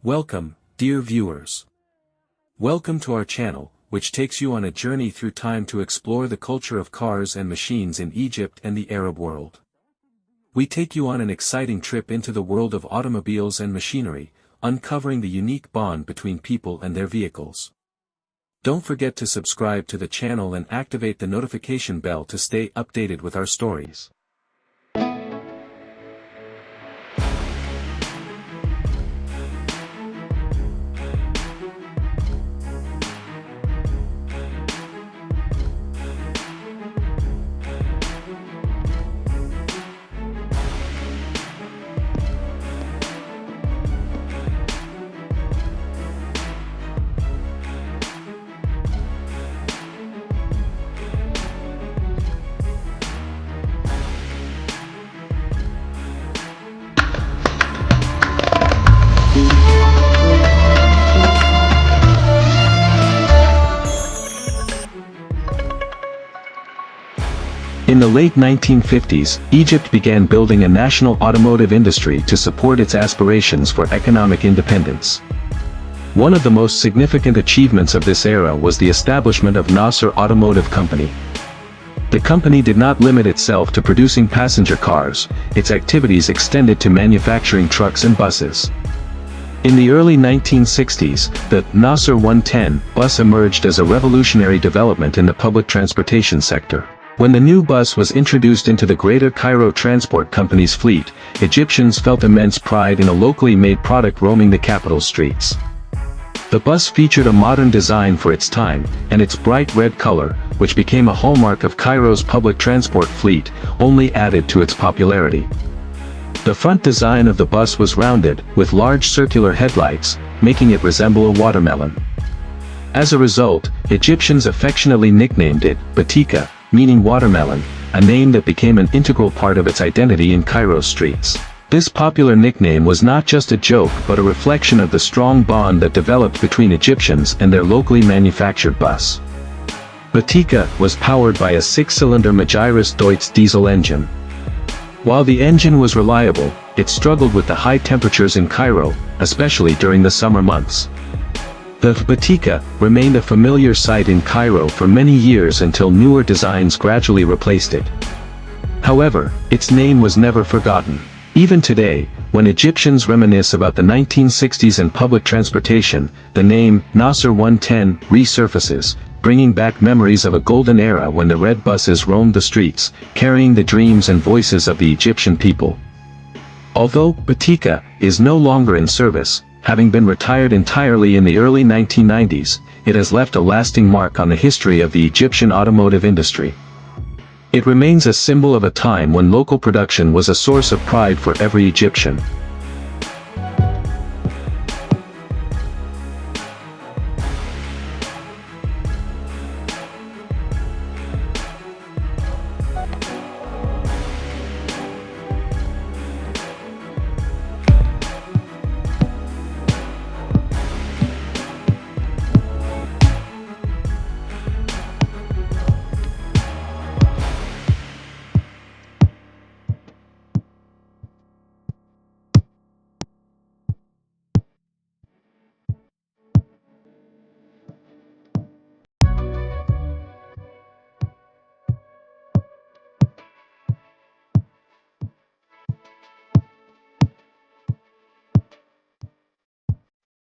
Welcome, dear viewers. Welcome to our channel, which takes you on a journey through time to explore the culture of cars and machines in Egypt and the Arab world. We take you on an exciting trip into the world of automobiles and machinery, uncovering the unique bond between people and their vehicles. Don't forget to subscribe to the channel and activate the notification bell to stay updated with our stories. In the late 1950s, Egypt began building a national automotive industry to support its aspirations for economic independence. One of the most significant achievements of this era was the establishment of Nasr Automotive Company. The company did not limit itself to producing passenger cars; its activities extended to manufacturing trucks and buses. In the early 1960s, the Nasr 110 bus emerged as a revolutionary development in the public transportation sector. When the new bus was introduced into the Greater Cairo Transport Company's fleet, Egyptians felt immense pride in a locally made product roaming the capital streets. The bus featured a modern design for its time, and its bright red color, which became a hallmark of Cairo's public transport fleet, only added to its popularity. The front design of the bus was rounded, with large circular headlights, making it resemble a watermelon. As a result, Egyptians affectionately nicknamed it Bateekha, meaning watermelon, a name that became an integral part of its identity in Cairo's streets. This popular nickname was not just a joke but a reflection of the strong bond that developed between Egyptians and their locally manufactured bus. Bateekha was powered by a 6-cylinder Magirus Deutz diesel engine. While the engine was reliable, it struggled with the high temperatures in Cairo, especially during the summer months. The Bateekha remained a familiar sight in Cairo for many years until newer designs gradually replaced it. However, its name was never forgotten. Even today, when Egyptians reminisce about the 1960s and public transportation, the name Nasr 110 resurfaces, bringing back memories of a golden era when the red buses roamed the streets, carrying the dreams and voices of the Egyptian people. Although Bateekha is no longer in service, having been retired entirely in the early 1990s, it has left a lasting mark on the history of the Egyptian automotive industry. It remains a symbol of a time when local production was a source of pride for every Egyptian.